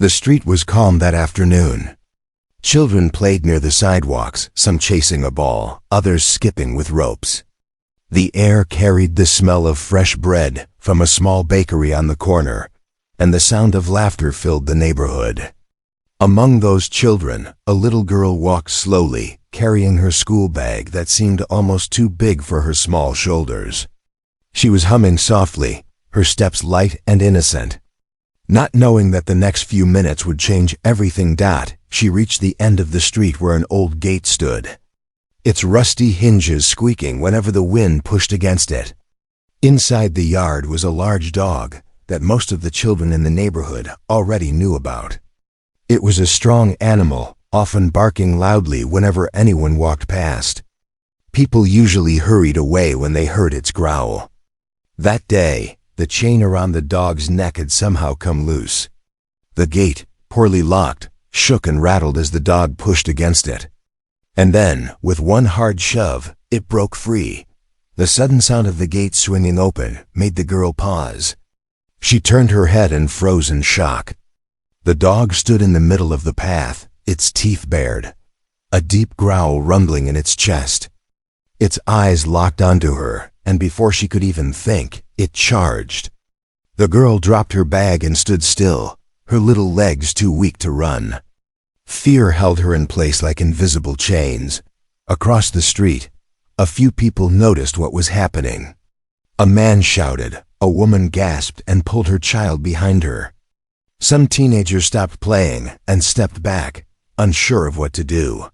The street was calm that afternoon. Children played near the sidewalks, some chasing a ball, others skipping with ropes. The air carried the smell of fresh bread from a small bakery on the corner, and the sound of laughter filled the neighborhood. Among those children, a little girl walked slowly, carrying her school bag that seemed almost too big for her small shoulders. She was humming softly, her steps light and innocent. Not knowing that the next few minutes would change everything, she reached the end of the street where an old gate stood, its rusty hinges squeaking whenever the wind pushed against it. Inside the yard was a large dog that most of the children in the neighborhood already knew about. It was a strong animal, often barking loudly whenever anyone walked past. People usually hurried away when they heard its growl. That day, the chain around the dog's neck had somehow come loose. The gate, poorly locked, shook and rattled as the dog pushed against it. And then, with one hard shove, it broke free. The sudden sound of the gate swinging open made the girl pause. She turned her head and froze in shock. The dog stood in the middle of the path, its teeth bared, a deep growl rumbling in its chest. Its eyes locked onto her, and before she could even think, it charged. The girl dropped her bag and stood still, her little legs too weak to run. Fear held her in place like invisible chains. Across the street, a few people noticed what was happening. A man shouted, a woman gasped and pulled her child behind her. Some teenagers stopped playing and stepped back, unsure of what to do.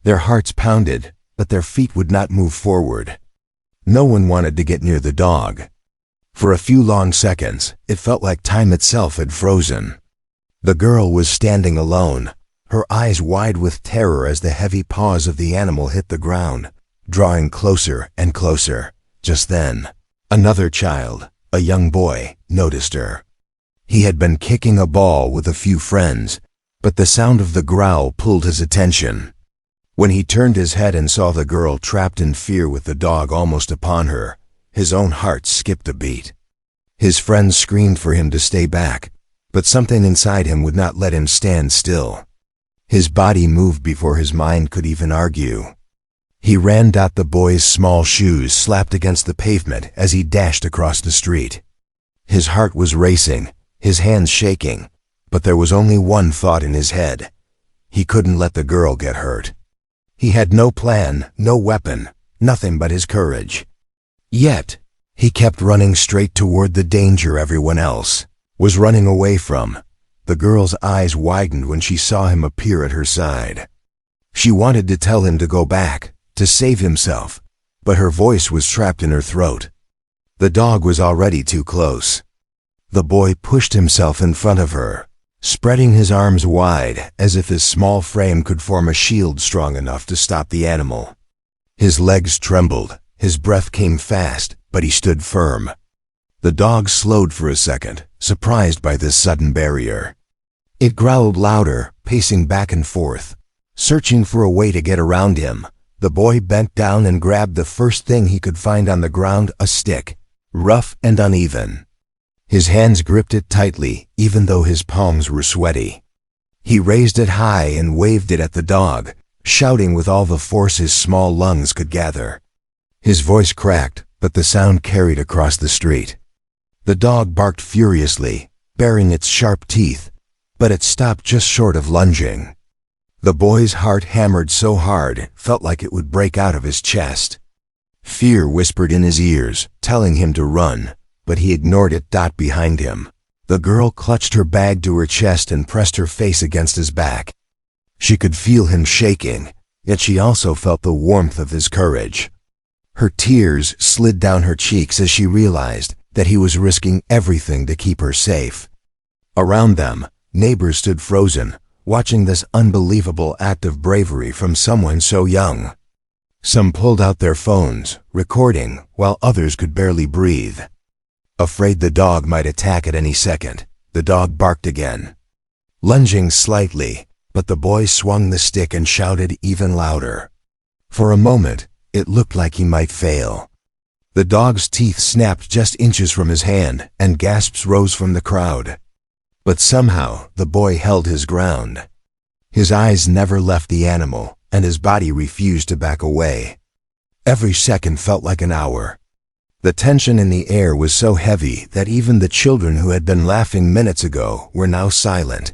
Their hearts pounded, but their feet would not move forward. No one wanted to get near the dog. For a few long seconds, it felt like time itself had frozen. The girl was standing alone, her eyes wide with terror as the heavy paws of the animal hit the ground, drawing closer and closer. Just then, another child, a young boy, noticed her. He had been kicking a ball with a few friends, but the sound of the growl pulled his attention. When he turned his head and saw the girl trapped in fear with the dog almost upon her, his own heart skipped a beat. His friends screamed for him to stay back, but something inside him would not let him stand still. His body moved before his mind could even argue. He ran. The boy's small shoes slapped against the pavement as he dashed across the street. His heart was racing, his hands shaking, but there was only one thought in his head. He couldn't let the girl get hurt. He had no plan, no weapon, nothing but his courage. Yet, he kept running straight toward the danger everyone else was running away from. The girl's eyes widened when she saw him appear at her side. She wanted to tell him to go back, to save himself, but her voice was trapped in her throat. The dog was already too close. The boy pushed himself in front of her, spreading his arms wide as if his small frame could form a shield strong enough to stop the animal. His legs trembled, his breath came fast, but he stood firm. The dog slowed for a second, surprised by this sudden barrier. It growled louder, pacing back and forth, searching for a way to get around him. The boy bent down and grabbed the first thing he could find on the ground, a stick, rough and uneven. His hands gripped it tightly, even though his palms were sweaty. He raised it high and waved it at the dog, shouting with all the force his small lungs could gather. His voice cracked, but the sound carried across the street. The dog barked furiously, baring its sharp teeth, but it stopped just short of lunging. The boy's heart hammered so hard it felt like it would break out of his chest. Fear whispered in his ears, telling him to run, but he ignored it. Behind him, the girl clutched her bag to her chest and pressed her face against his back. She could feel him shaking, yet she also felt the warmth of his courage. Her tears slid down her cheeks as she realized that he was risking everything to keep her safe. Around them, neighbors stood frozen, watching this unbelievable act of bravery from someone so young. Some pulled out their phones, recording, while others could barely breathe. Afraid the dog might attack at any second, the dog barked again, lunging slightly, but the boy swung the stick and shouted even louder. For a moment, it looked like he might fail. The dog's teeth snapped just inches from his hand, and gasps rose from the crowd. But somehow the boy held his ground. His eyes never left the animal, and his body refused to back away. Every second felt like an hour. The tension in the air was so heavy that even the children who had been laughing minutes ago were now silent.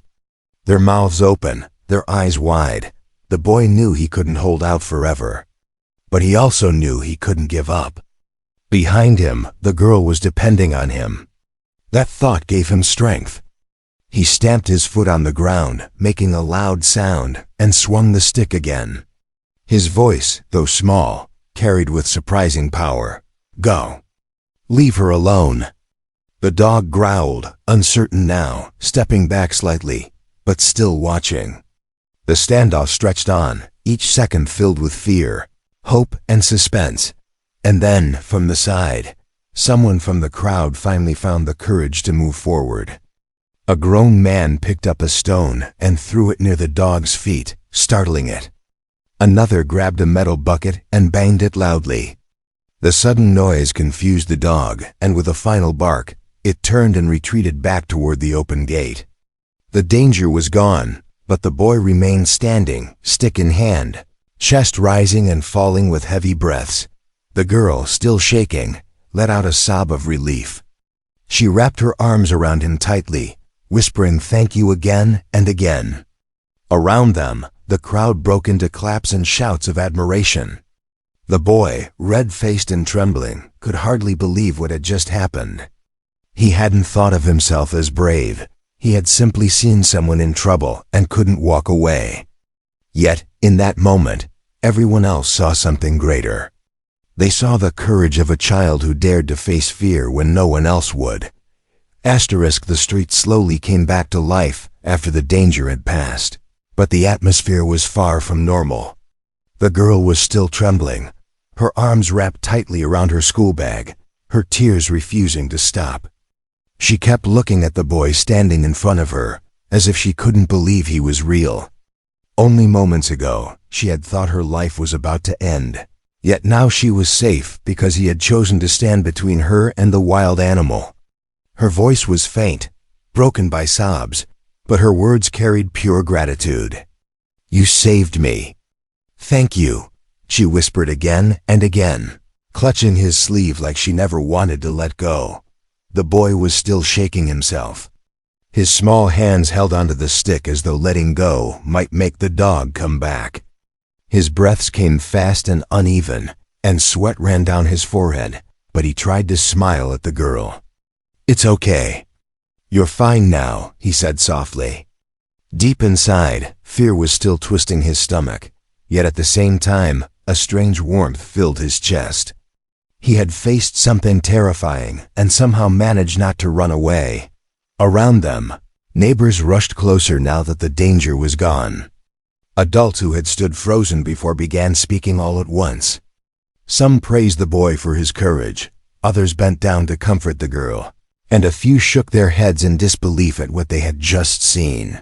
Their mouths open, their eyes wide. The boy knew he couldn't hold out forever. But he also knew he couldn't give up. Behind him, the girl was depending on him. That thought gave him strength. He stamped his foot on the ground, making a loud sound, and swung the stick again. His voice, though small, carried with surprising power. Go. Leave her alone. The dog growled, uncertain now, stepping back slightly, but still watching. The standoff stretched on, each second filled with fear, hope, and suspense. And then, from the side, someone from the crowd finally found the courage to move forward. A grown man picked up a stone and threw it near the dog's feet, startling it. Another grabbed a metal bucket and banged it loudly. The sudden noise confused the dog, and with a final bark, it turned and retreated back toward the open gate. The danger was gone, but the boy remained standing, stick in hand, chest rising and falling with heavy breaths. The girl, still shaking, let out a sob of relief. She wrapped her arms around him tightly, whispering thank you again and again. Around them, the crowd broke into claps and shouts of admiration. The boy, red-faced and trembling, could hardly believe what had just happened. He hadn't thought of himself as brave. He had simply seen someone in trouble and couldn't walk away. Yet, in that moment, everyone else saw something greater. They saw the courage of a child who dared to face fear when no one else would. The street slowly came back to life after the danger had passed, but the atmosphere was far from normal. The girl was still trembling, her arms wrapped tightly around her school bag, her tears refusing to stop. She kept looking at the boy standing in front of her, as if she couldn't believe he was real. Only moments ago, she had thought her life was about to end, yet now she was safe because he had chosen to stand between her and the wild animal. Her voice was faint, broken by sobs, but her words carried pure gratitude. You saved me. Thank you, she whispered again and again, clutching his sleeve like she never wanted to let go. The boy was still shaking himself. His small hands held onto the stick as though letting go might make the dog come back. His breaths came fast and uneven, and sweat ran down his forehead, but he tried to smile at the girl. It's okay. You're fine now, he said softly. Deep inside, fear was still twisting his stomach, yet at the same time, a strange warmth filled his chest. He had faced something terrifying and somehow managed not to run away. Around them, neighbors rushed closer now that the danger was gone. Adults who had stood frozen before began speaking all at once. Some praised the boy for his courage, others bent down to comfort the girl, and a few shook their heads in disbelief at what they had just seen.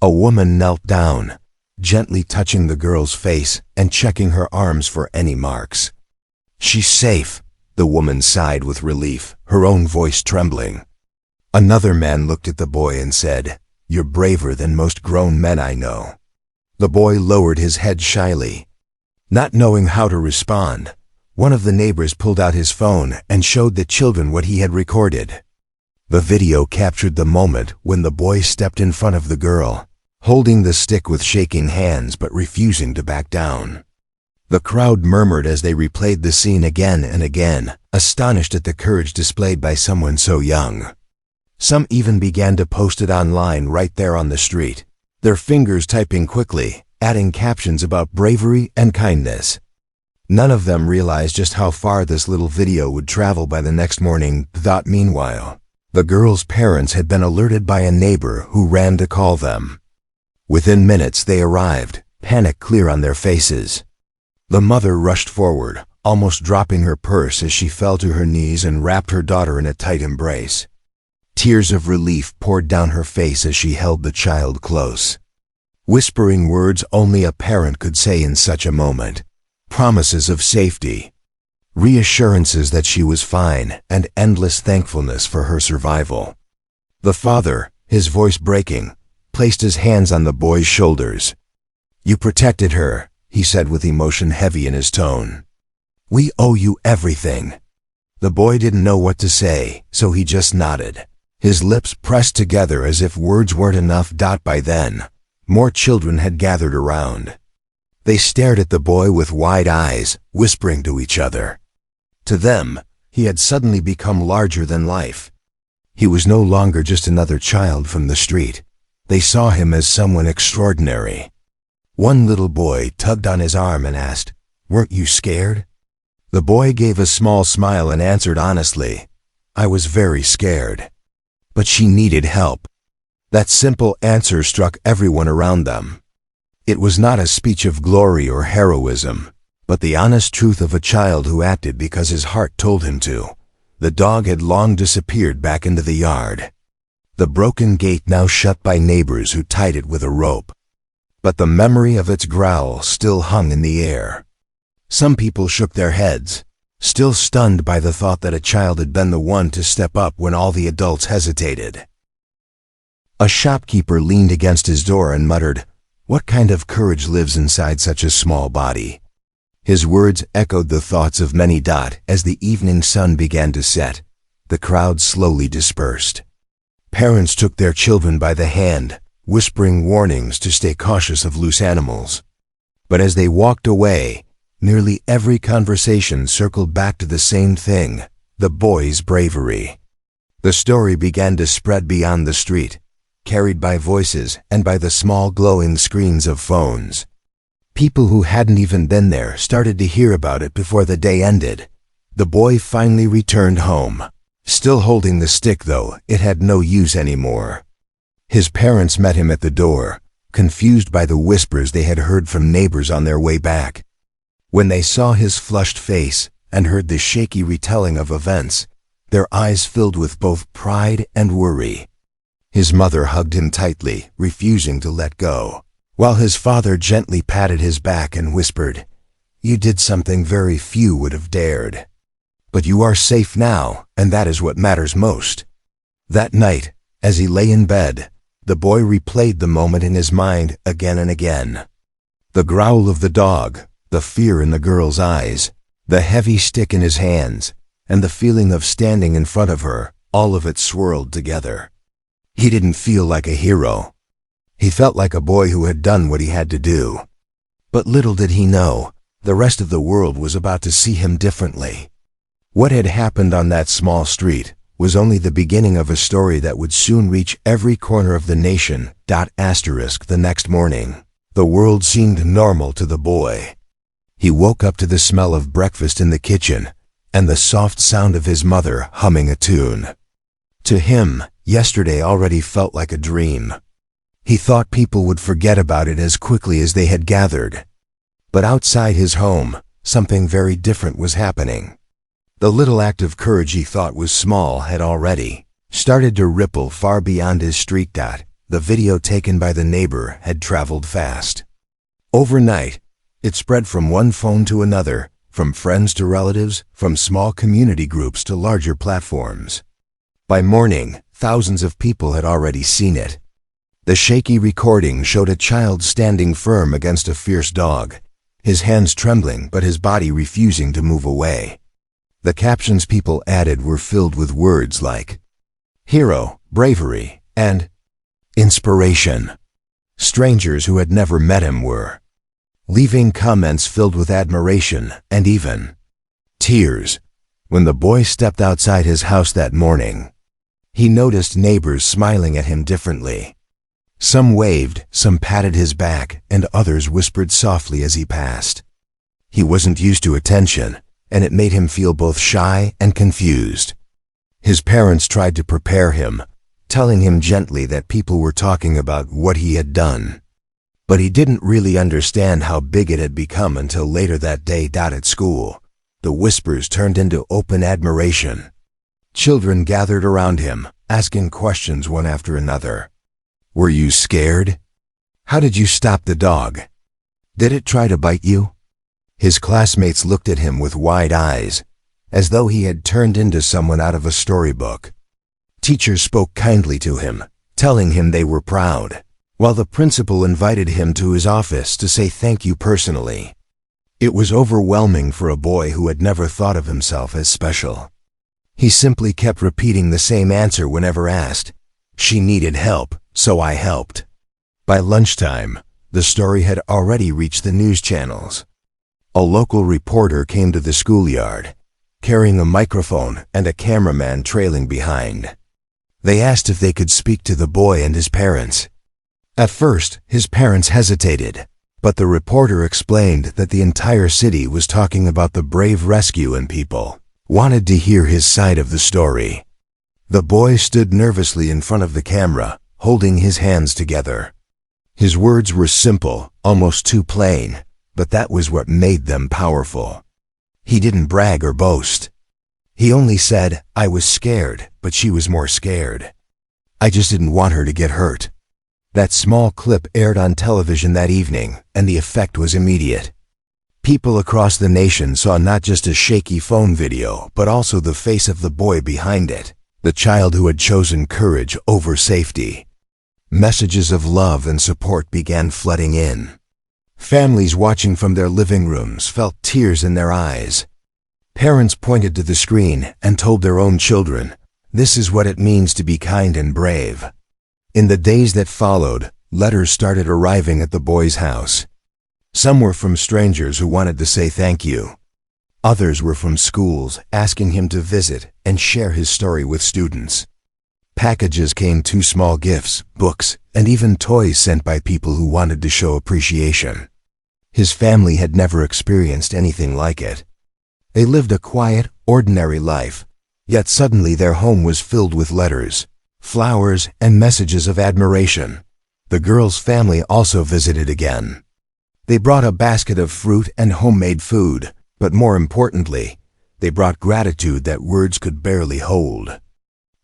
A woman knelt down, gently touching the girl's face and checking her arms for any marks. She's safe, the woman sighed with relief, her own voice trembling. Another man looked at the boy and said, You're braver than most grown men I know. The boy lowered his head shyly. Not knowing how to respond, one of the neighbors pulled out his phone and showed the children what he had recorded. The video captured the moment when the boy stepped in front of the girl, holding the stick with shaking hands but refusing to back down. The crowd murmured as they replayed the scene again and again, astonished at the courage displayed by someone so young. Some even began to post it online right there on the street, their fingers typing quickly, adding captions about bravery and kindness. None of them realized just how far this little video would travel by the next morning. Meanwhile, the girl's parents had been alerted by a neighbor who ran to call them. Within minutes they arrived, panic clear on their faces. The mother rushed forward, almost dropping her purse as she fell to her knees and wrapped her daughter in a tight embrace. Tears of relief poured down her face as she held the child close. Whispering words only a parent could say in such a moment. Promises of safety, reassurances that she was fine, and endless thankfulness for her survival. The father, his voice breaking, placed his hands on the boy's shoulders. "You protected her," he said with emotion heavy in his tone. "We owe you everything." The boy didn't know what to say, so he just nodded. His lips pressed together as if words weren't enough. By then, more children had gathered around. They stared at the boy with wide eyes, whispering to each other. To them, he had suddenly become larger than life. He was no longer just another child from the street. They saw him as someone extraordinary. One little boy tugged on his arm and asked, "Weren't you scared?" The boy gave a small smile and answered honestly, "I was very scared." But she needed help. That simple answer struck everyone around them. It was not a speech of glory or heroism, but the honest truth of a child who acted because his heart told him to. The dog had long disappeared back into the yard. The broken gate now shut by neighbors who tied it with a rope. But the memory of its growl still hung in the air. Some people shook their heads, still stunned by the thought that a child had been the one to step up when all the adults hesitated. A shopkeeper leaned against his door and muttered, "What kind of courage lives inside such a small body?" His words echoed the thoughts of many. As the evening sun began to set, the crowd slowly dispersed. Parents took their children by the hand, whispering warnings to stay cautious of loose animals. But as they walked away, nearly every conversation circled back to the same thing: the boy's bravery. The story began to spread beyond the street, carried by voices and by the small glowing screens of phones. People who hadn't even been there started to hear about it before the day ended. The boy finally returned home. Still holding the stick, though, it had no use anymore. His parents met him at the door, confused by the whispers they had heard from neighbors on their way back. When they saw his flushed face and heard the shaky retelling of events, their eyes filled with both pride and worry. His mother hugged him tightly, refusing to let go, while his father gently patted his back and whispered, "You did something very few would have dared. But you are safe now, and that is what matters most." That night, as he lay in bed, the boy replayed the moment in his mind again and again. The growl of the dog, the fear in the girl's eyes, the heavy stick in his hands, and the feeling of standing in front of her, all of it swirled together. He didn't feel like a hero. He felt like a boy who had done what he had to do. But little did he know, the rest of the world was about to see him differently. What had happened on that small street was only the beginning of a story that would soon reach every corner of the nation. The next morning, the world seemed normal to the boy. He woke up to the smell of breakfast in the kitchen and the soft sound of his mother humming a tune. To him, yesterday already felt like a dream. He thought people would forget about it as quickly as they had gathered. But outside his home, something very different was happening. The little act of courage he thought was small had already started to ripple far beyond his street. The video taken by the neighbor had traveled fast. Overnight, it spread from one phone to another, from friends to relatives, from small community groups to larger platforms. By morning, thousands of people had already seen it. The shaky recording showed a child standing firm against a fierce dog, his hands trembling but his body refusing to move away. The captions people added were filled with words like hero, bravery, and inspiration. Strangers who had never met him were leaving comments filled with admiration and even tears. When the boy stepped outside his house that morning, he noticed neighbors smiling at him differently. Some waved, some patted his back, and others whispered softly as he passed. He wasn't used to attention, and it made him feel both shy and confused. His parents tried to prepare him, telling him gently that people were talking about what he had done. But he didn't really understand how big it had become until later that day. At school, the whispers turned into open admiration. Children gathered around him, asking questions one after another. Were you scared? How did you stop the dog? Did it try to bite you? His classmates looked at him with wide eyes, as though he had turned into someone out of a storybook. Teachers spoke kindly to him, telling him they were proud, while the principal invited him to his office to say thank you personally. It was overwhelming for a boy who had never thought of himself as special. He simply kept repeating the same answer whenever asked. She needed help, so I helped. By lunchtime, the story had already reached the news channels. A local reporter came to the schoolyard, carrying a microphone and a cameraman trailing behind. They asked if they could speak to the boy and his parents. At first, his parents hesitated, but the reporter explained that the entire city was talking about the brave rescue and people wanted to hear his side of the story. The boy stood nervously in front of the camera, holding his hands together. His words were simple, almost too plain, but that was what made them powerful. He didn't brag or boast. He only said, I was scared, but she was more scared. I just didn't want her to get hurt. That small clip aired on television that evening, and the effect was immediate. People across the nation saw not just a shaky phone video, but also the face of the boy behind it, the child who had chosen courage over safety. Messages of love and support began flooding in. Families watching from their living rooms felt tears in their eyes. Parents pointed to the screen and told their own children, this is what it means to be kind and brave. In the days that followed, letters started arriving at the boy's house. Some were from strangers who wanted to say thank you. Others were from schools asking him to visit and share his story with students. Packages came too, small gifts, books, and even toys sent by people who wanted to show appreciation. His family had never experienced anything like it. They lived a quiet, ordinary life, yet suddenly their home was filled with letters, flowers, and messages of admiration. The girl's family also visited again. They brought a basket of fruit and homemade food, but more importantly, they brought gratitude that words could barely hold.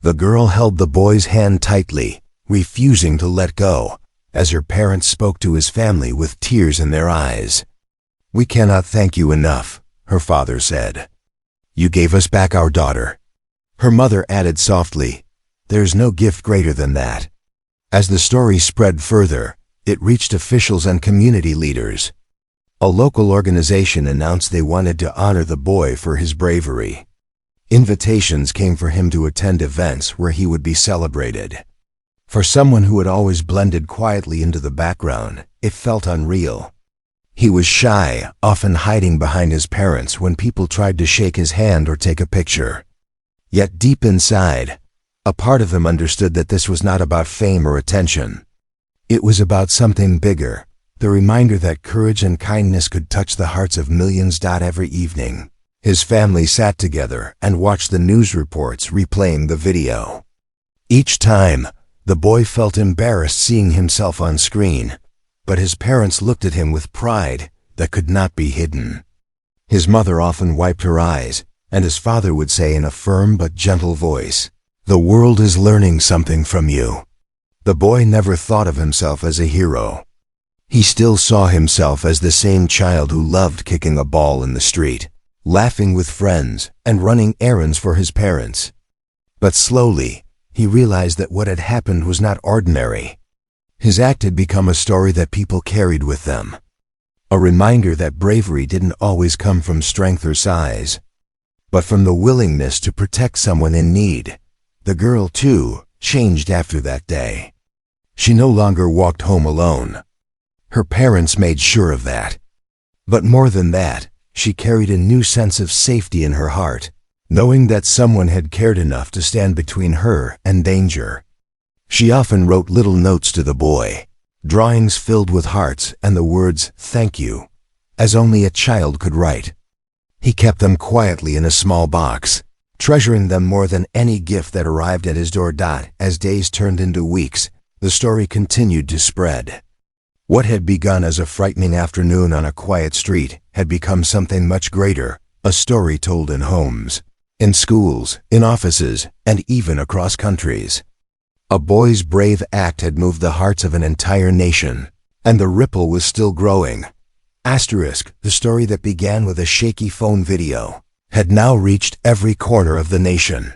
The girl held the boy's hand tightly, refusing to let go, as her parents spoke to his family with tears in their eyes. We cannot thank you enough, her father said. You gave us back our daughter. Her mother added softly, there's no gift greater than that. As the story spread further, it reached officials and community leaders. A local organization announced they wanted to honor the boy for his bravery. Invitations came for him to attend events where he would be celebrated. For someone who had always blended quietly into the background, it felt unreal. He was shy, often hiding behind his parents when people tried to shake his hand or take a picture. Yet deep inside, a part of him understood that this was not about fame or attention. It was about something bigger, the reminder that courage and kindness could touch the hearts of millions. Every evening, his family sat together and watched the news reports replaying the video. Each time, the boy felt embarrassed seeing himself on screen, but his parents looked at him with pride that could not be hidden. His mother often wiped her eyes, and his father would say in a firm but gentle voice, "The world is learning something from you." The boy never thought of himself as a hero. He still saw himself as the same child who loved kicking a ball in the street, laughing with friends, and running errands for his parents. But slowly, he realized that what had happened was not ordinary. His act had become a story that people carried with them. A reminder that bravery didn't always come from strength or size, but from the willingness to protect someone in need. The girl, too, changed after that day. She no longer walked home alone. Her parents made sure of that. But more than that, she carried a new sense of safety in her heart, knowing that someone had cared enough to stand between her and danger. She often wrote little notes to the boy, drawings filled with hearts and the words, "Thank you," as only a child could write. He kept them quietly in a small box, treasuring them more than any gift that arrived at his door. As days turned into weeks, the story continued to spread. What had begun as a frightening afternoon on a quiet street had become something much greater, a story told in homes, in schools, in offices, and even across countries. A boy's brave act had moved the hearts of an entire nation, and the ripple was still growing. The story that began with a shaky phone video had now reached every corner of the nation.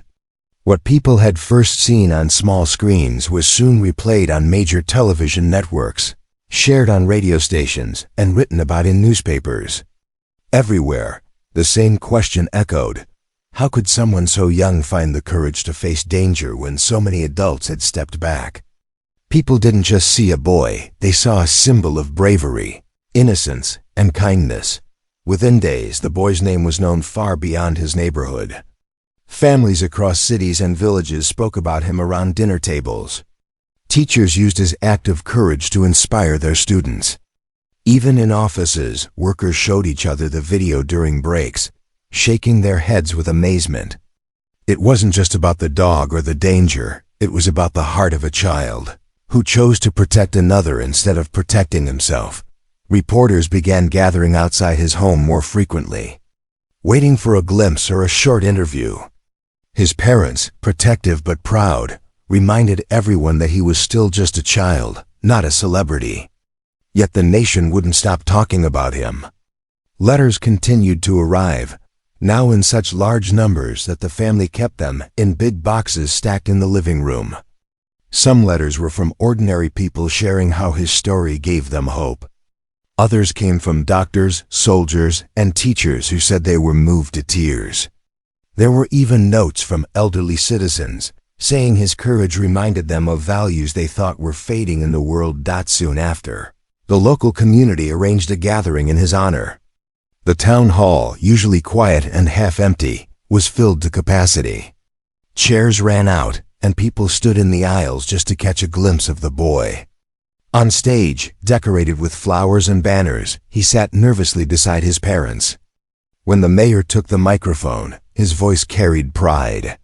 What people had first seen on small screens was soon replayed on major television networks, shared on radio stations, and written about in newspapers. Everywhere, the same question echoed. How could someone so young find the courage to face danger when so many adults had stepped back? People didn't just see a boy, they saw a symbol of bravery, innocence, and kindness. Within days, the boy's name was known far beyond his neighborhood. Families across cities and villages spoke about him around dinner tables. Teachers used his act of courage to inspire their students. Even in offices, workers showed each other the video during breaks, shaking their heads with amazement. It wasn't just about the dog or the danger, it was about the heart of a child who chose to protect another instead of protecting himself. Reporters began gathering outside his home more frequently, waiting for a glimpse or a short interview. His parents, protective but proud, reminded everyone that he was still just a child, not a celebrity. Yet the nation wouldn't stop talking about him. Letters continued to arrive, now in such large numbers that the family kept them in big boxes stacked in the living room. Some letters were from ordinary people sharing how his story gave them hope. Others came from doctors, soldiers, and teachers who said they were moved to tears. There were even notes from elderly citizens, saying his courage reminded them of values they thought were fading in the world. Soon after, the local community arranged a gathering in his honor. The town hall, usually quiet and half empty, was filled to capacity. Chairs ran out, and people stood in the aisles just to catch a glimpse of the boy. On stage, decorated with flowers and banners, he sat nervously beside his parents. When the mayor took the microphone, his voice carried pride.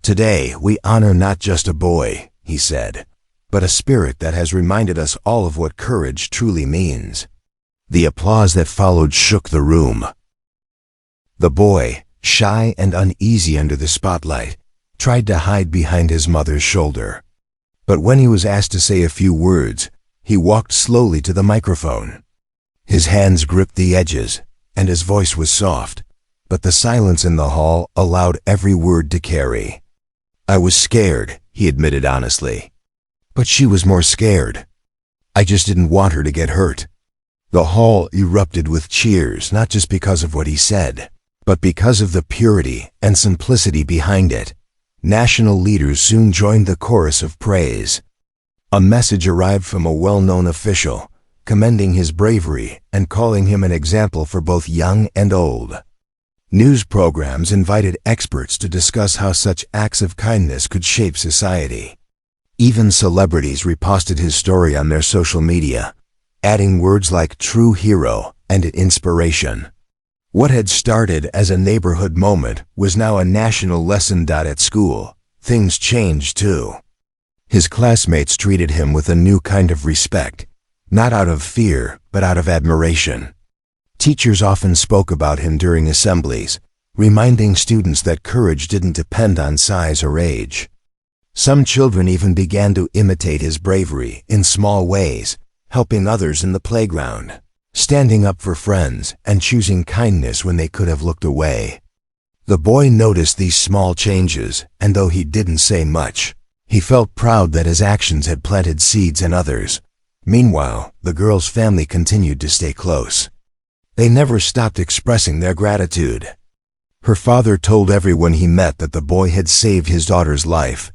"Today, we honor not just a boy," he said, "but a spirit that has reminded us all of what courage truly means." The applause that followed shook the room. The boy, shy and uneasy under the spotlight, tried to hide behind his mother's shoulder. But when he was asked to say a few words, he walked slowly to the microphone. His hands gripped the edges, and his voice was soft, but the silence in the hall allowed every word to carry. "I was scared," he admitted honestly. "But she was more scared. I just didn't want her to get hurt." The hall erupted with cheers, not just because of what he said, but because of the purity and simplicity behind it. National leaders soon joined the chorus of praise. A message arrived from a well-known official, commending his bravery and calling him an example for both young and old. News programs invited experts to discuss how such acts of kindness could shape society. Even celebrities reposted his story on their social media, adding words like true hero and inspiration. What had started as a neighborhood moment was now a national lesson. At school, things changed too. His classmates treated him with a new kind of respect, not out of fear, but out of admiration. Teachers often spoke about him during assemblies, reminding students that courage didn't depend on size or age. Some children even began to imitate his bravery in small ways, helping others in the playground, standing up for friends, and choosing kindness when they could have looked away. The boy noticed these small changes, and though he didn't say much, he felt proud that his actions had planted seeds in others. Meanwhile, the girl's family continued to stay close. They never stopped expressing their gratitude. Her father told everyone he met that the boy had saved his daughter's life.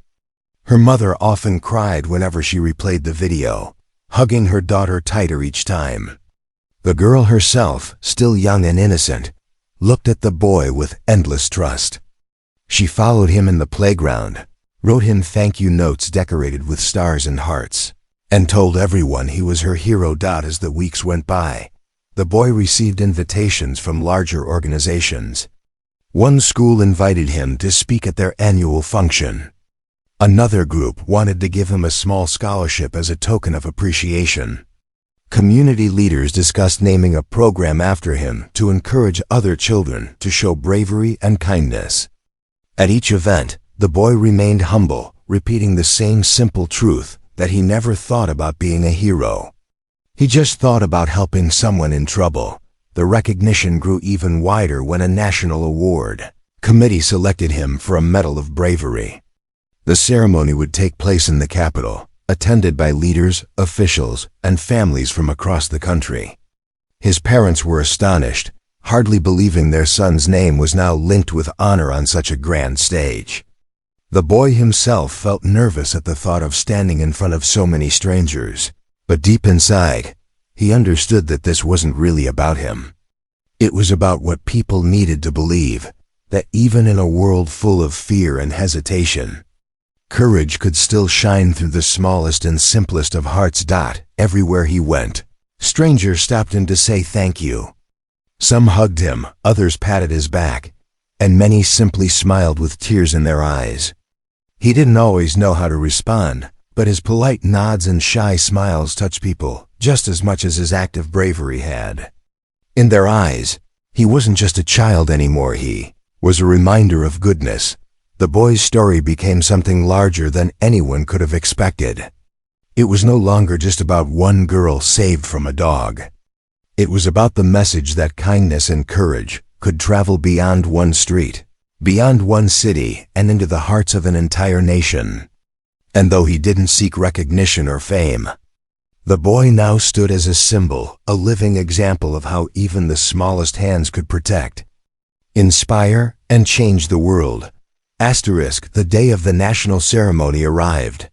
Her mother often cried whenever she replayed the video, hugging her daughter tighter each time. The girl herself, still young and innocent, looked at the boy with endless trust. She followed him in the playground, wrote him thank you notes decorated with stars and hearts, and told everyone he was her hero. As the weeks went by, the boy received invitations from larger organizations. One school invited him to speak at their annual function. Another group wanted to give him a small scholarship as a token of appreciation. Community leaders discussed naming a program after him to encourage other children to show bravery and kindness. At each event, the boy remained humble, repeating the same simple truth that he never thought about being a hero. He just thought about helping someone in trouble. The recognition grew even wider when a national award, committee selected him for a Medal of Bravery. The ceremony would take place in the capital, attended by leaders, officials, and families from across the country. His parents were astonished, hardly believing their son's name was now linked with honor on such a grand stage. The boy himself felt nervous at the thought of standing in front of so many strangers, but deep inside, he understood that this wasn't really about him. It was about what people needed to believe, that even in a world full of fear and hesitation, courage could still shine through the smallest and simplest of hearts. Everywhere he went, strangers stopped him to say thank you. Some hugged him, others patted his back, and many simply smiled with tears in their eyes. He didn't always know how to respond, but his polite nods and shy smiles touched people just as much as his active bravery had. In their eyes, he wasn't just a child anymore, he was a reminder of goodness. The boy's story became something larger than anyone could have expected. It was no longer just about one girl saved from a dog. It was about the message that kindness and courage could travel beyond one street, beyond one city, and into the hearts of an entire nation. And though he didn't seek recognition or fame, the boy now stood as a symbol, a living example of how even the smallest hands could protect, inspire, and change the world. The day of the national ceremony arrived.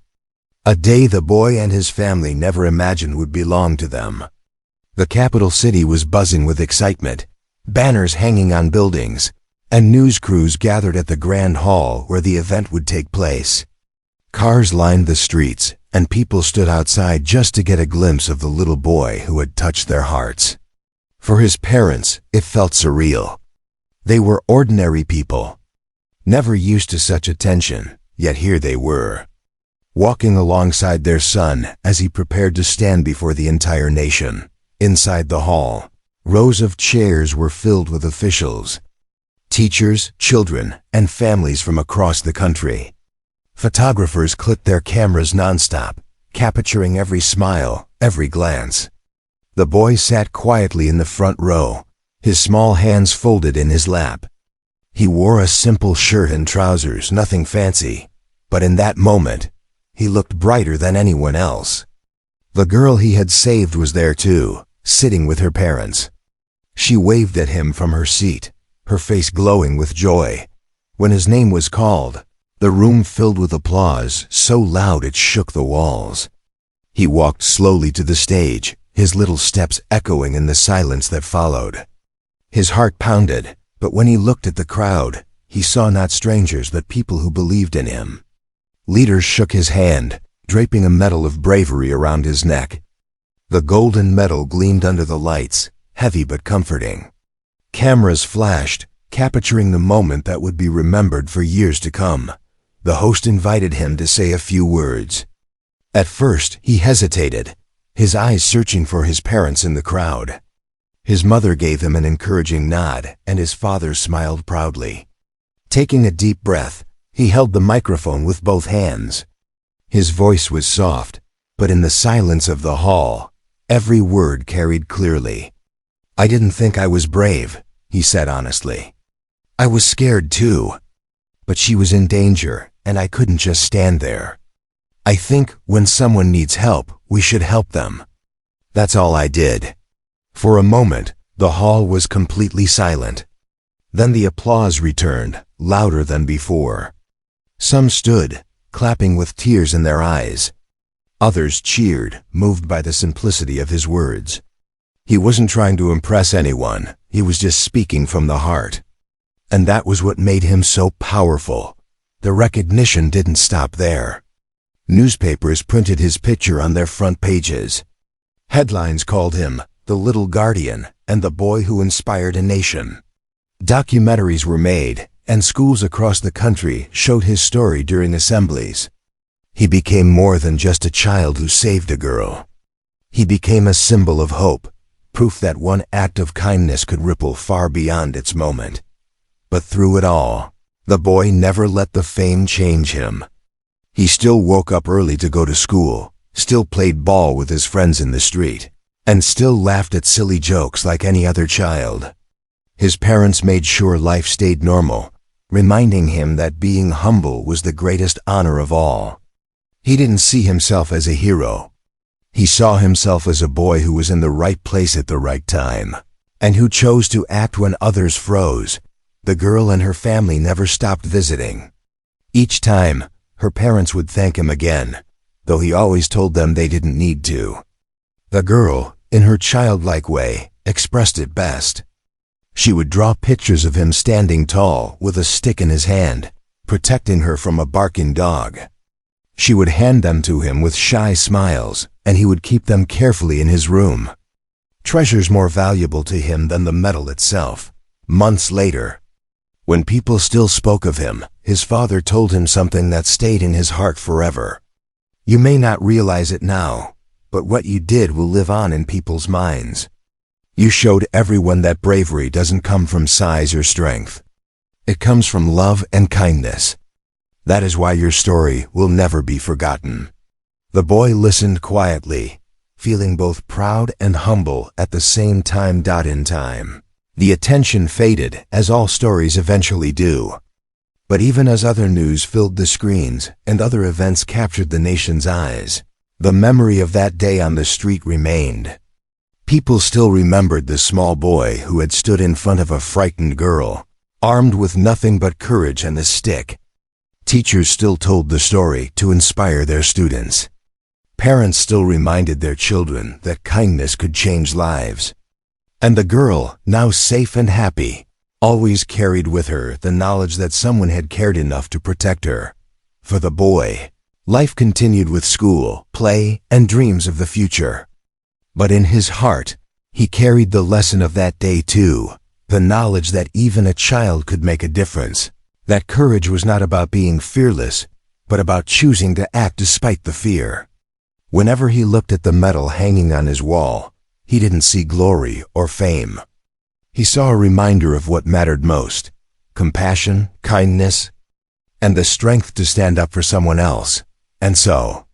A day the boy and his family never imagined would belong to them. The capital city was buzzing with excitement, banners hanging on buildings, and news crews gathered at the grand hall where the event would take place. Cars lined the streets, and people stood outside just to get a glimpse of the little boy who had touched their hearts. For his parents, it felt surreal. They were ordinary people, never used to such attention, yet here they were, walking alongside their son as he prepared to stand before the entire nation. Inside the hall, rows of chairs were filled with officials, teachers, children, and families from across the country. Photographers clipped their cameras nonstop, capturing every smile, every glance. The boy sat quietly in the front row, his small hands folded in his lap. He wore a simple shirt and trousers, nothing fancy, but in that moment, he looked brighter than anyone else. The girl he had saved was there too, sitting with her parents. She waved at him from her seat, her face glowing with joy. When his name was called, the room filled with applause, so loud it shook the walls. He walked slowly to the stage, his little steps echoing in the silence that followed. His heart pounded, but when he looked at the crowd, he saw not strangers but people who believed in him. Leaders shook his hand, draping a medal of bravery around his neck. The golden medal gleamed under the lights, heavy but comforting. Cameras flashed, capturing the moment that would be remembered for years to come. The host invited him to say a few words. At first, he hesitated, his eyes searching for his parents in the crowd. His mother gave him an encouraging nod, and his father smiled proudly. Taking a deep breath, he held the microphone with both hands. His voice was soft, but in the silence of the hall, every word carried clearly. "I didn't think I was brave," he said honestly. "I was scared too. But she was in danger, and I couldn't just stand there. I think when someone needs help, we should help them. That's all I did." For a moment, the hall was completely silent. Then the applause returned, louder than before. Some stood, clapping with tears in their eyes. Others cheered, moved by the simplicity of his words. He wasn't trying to impress anyone, he was just speaking from the heart. And that was what made him so powerful. The recognition didn't stop there. Newspapers printed his picture on their front pages. Headlines called him the little guardian and the boy who inspired a nation. Documentaries were made, and schools across the country showed his story during assemblies. He became more than just a child who saved a girl. He became a symbol of hope, proof that one act of kindness could ripple far beyond its moment. But through it all, the boy never let the fame change him. He still woke up early to go to school, still played ball with his friends in the street, and still laughed at silly jokes like any other child. His parents made sure life stayed normal, reminding him that being humble was the greatest honor of all. He didn't see himself as a hero. He saw himself as a boy who was in the right place at the right time, and who chose to act when others froze. The girl and her family never stopped visiting. Each time, her parents would thank him again, though he always told them they didn't need to. The girl, in her childlike way, expressed it best. She would draw pictures of him standing tall with a stick in his hand, protecting her from a barking dog. She would hand them to him with shy smiles, and he would keep them carefully in his room. Treasures more valuable to him than the medal itself. Months later, when people still spoke of him, his father told him something that stayed in his heart forever. You may not realize it now, but what you did will live on in people's minds. You showed everyone that bravery doesn't come from size or strength. It comes from love and kindness. That is why your story will never be forgotten. The boy listened quietly, feeling both proud and humble at the same time. In time, the attention faded, as all stories eventually do. But even as other news filled the screens and other events captured the nation's eyes, the memory of that day on the street remained. People still remembered the small boy who had stood in front of a frightened girl, armed with nothing but courage and a stick. Teachers still told the story to inspire their students. Parents still reminded their children that kindness could change lives. And the girl, now safe and happy, always carried with her the knowledge that someone had cared enough to protect her. For the boy, life continued with school, play, and dreams of the future. But in his heart, he carried the lesson of that day too, the knowledge that even a child could make a difference, that courage was not about being fearless, but about choosing to act despite the fear. Whenever he looked at the medal hanging on his wall, he didn't see glory or fame. He saw a reminder of what mattered most: compassion, kindness, and the strength to stand up for someone else. And so,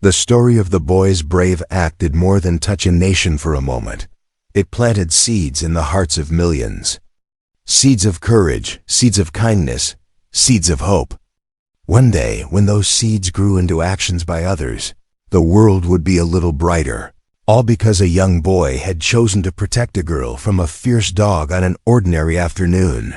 the story of the boy's brave act did more than touch a nation for a moment. It planted seeds in the hearts of millions. Seeds of courage, seeds of kindness, seeds of hope. One day, when those seeds grew into actions by others, the world would be a little brighter, all because a young boy had chosen to protect a girl from a fierce dog on an ordinary afternoon.